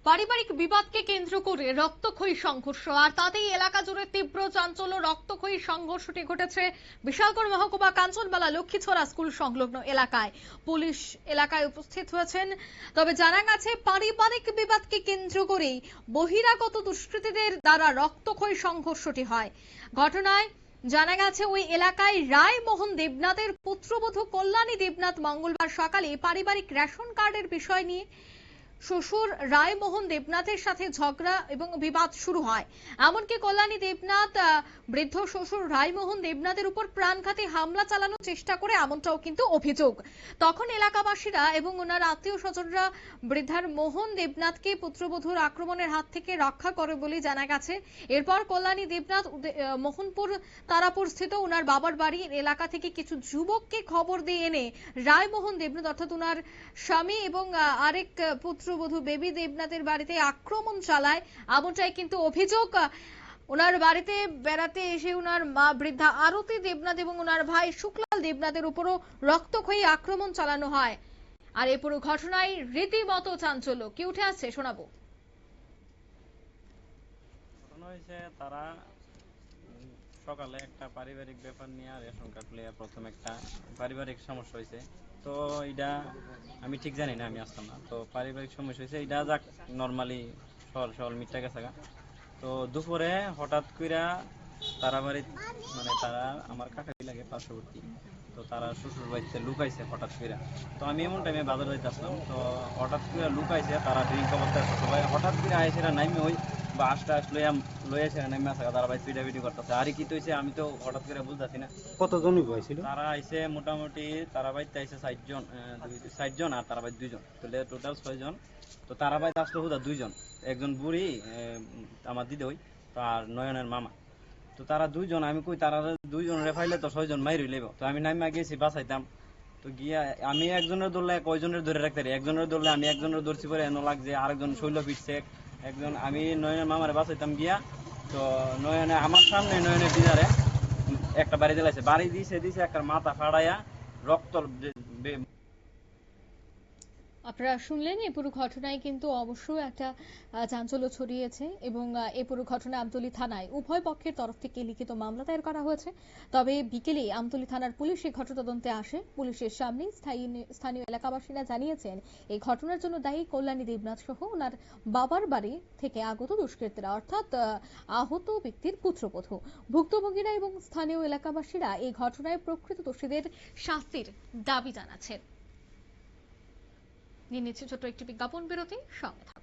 পারিবারিক বিবাদকে কেন্দ্র করে রক্তক্ষয়ী সংঘর্ষ আর তাতেই এলাকা জুড়ে তীব্র চাঞ্চল্য। রক্তক্ষয়ী সংঘর্ষটি ঘটেছে বিশালগড় মহকুমা কাঞ্চনবালা লক্ষ্মীছড়া স্কুল সংলগ্ন এলাকায়। পুলিশ এলাকায় উপস্থিত হয়েছেন। তবে জানা গেছে পারিবারিক বিবাদকে কেন্দ্র করেই বহিরাগত দুষ্কৃতীদের দ্বারা রক্তক্ষয়ী সংঘর্ষটি হয়। ঘটনায় জানা গেছে ওই এলাকায় রায়মোহন দেবনাথের পুত্রবধূ কল্যাণী দেবনাথ মঙ্গলবার সকালে পারিবারিক রেশন কার্ডের বিষয় নিয়ে শ্বশুর রায়মোহন দেবনাথের সাথে ঝগড়া এবং বিবাদ শুরু হয়। এমনকি কল্যাণী দেবনাথ বৃদ্ধ শ্বশুর রায়মোহন দেবনাথের উপর প্রাণঘাতী হামলা চালানোর চেষ্টা করে, এমনটাও কিন্তু অভিযোগ। তখন এলাকাবাসীরা এবং ওনার আত্মীয় স্বজনরা বৃদ্ধার মোহন দেবনাথকে পুত্রবধূর আক্রমণের হাত থেকে রক্ষা করে বলে জানা গেছে। এরপর কল্যাণী দেবনাথ মোহনপুর তারাপুর স্থিত ওনার বাবার বাড়ির এলাকা থেকে কিছু যুবককে খবর দিয়ে এনে রায়মোহন দেবনাথ অর্থাৎ ওনার স্বামী এবং আরেক পুত্রবধূ বেবি দেবনাথের বাড়িতে আক্রমণ চালায়, এমনটাই কিন্তু অভিযোগ। ওনার বাড়িতে বেড়াতে এসে ওনার মা বৃদ্ধা আরতি দেবনাথ এবং ওনার ভাই শুক্লাল দেবনাথের উপরও রক্তক্ষয়ী আক্রমণ চালানো হয়। আর এই পুরো ঘটনায় রীতিমতো চাঞ্চল্য কি উঠে আসছে শোনাবো। ঘটনা হয়েছে তারা সকালে একটা পারিবারিক ব্যাপার নিয়ে রেশন কার্ড লিয়ে প্রথম একটা পারিবারিক সমস্যা হয়েছে। তো এটা আমি ঠিক জানি না, আমি আসতাম না। তো পারিবারিক সমস্যা হয়েছে, এটা যাক নর্মালি সরল মিটটা গেছে। তো দুপুরে হঠাৎ কইরা তারা বাড়ি মানে তারা আমার কাকাই লাগে পার্শ্ববর্তী, তো তারা শ্বশুর বাড়িতে লুকাইছে হঠাৎ কইরা। তো আমি এমন টাইমে বাজার যাইতে আসলাম, তো হঠাৎ করে লুকাইছে তারা ড্রিঙ্ক অবস্থায় সবাই হঠাৎ করে আইসে নাইমে ওই বা আশটা লইয়াছে নাইমে আসা তারা ভাই পিটাপিটি করতেছে। আর কি হয়েছে আমি তো হঠাৎ করে বুঝতেছি না। কতজন হয়েছিল? তারা আইসে মোটামুটি তারা বাড়িতে আইসে 60 জন আর তারা বাড়ি 2 জন, তাহলে টোটাল 6 জন। তো তারা বাড়িতে আসলে হুদা 2 জন, একজন বুড়ি আমার দিদি হই আর নয়নের মামা। তো তারা 2 জন, আমি কই তারা 2 জন রেফাইলে তো 6 জন মাইরই লেব। তো আমি নাইমা গেছি বাঁচাইতাম। তো গিয়া আমি একজনের ধরলে কয়জনের ধরে রাখতে পারি, একজনের ধরলে আমি একজনের ধরছি পরে এনে লাগছে, আরেকজন শৈল ফিটছে, একজন আমি নয়নের মামারে বাঁচাইতাম গিয়া। তো নয়নে আমার সামনে নয়নের দিদারে একটা বাড়ি দিলাইছে, বাড়ি দিছে একটা মাথা ফাড়াইয়া রক্ত। আপনারা শুনলেন এই পুরো ঘটনায় কিন্তু অবশ্যই একটা চাঞ্চল্য ছড়িয়েছে এবং এই পুরো ঘটনা আমতলী থানায় উভয় পক্ষের তরফ থেকে লিখিত মামলা দায়ের করা হয়েছে। তবে বিকেলে আমতলী থানার পুলিশ এই ঘটনা তদন্তে আসে। পুলিশের সামনে স্থানীয় এলাকাবাসীরা জানিয়েছেন এই ঘটনার জন্য দায়ী কল্যাণী দেবনাথ সহ ওনার বাবার বাড়ি থেকে আগত দুষ্কৃতীরা অর্থাৎ আহত ব্যক্তির পুত্রবধূ। ভুক্তভোগীরা এবং স্থানীয় এলাকাবাসীরা এই ঘটনায় প্রকৃত দোষীদের শাস্তির দাবি জানাচ্ছেন। নিয়ে নিচ্ছে ছোট্ট একটি বিজ্ঞাপন বিরতি, সঙ্গে থাকুন।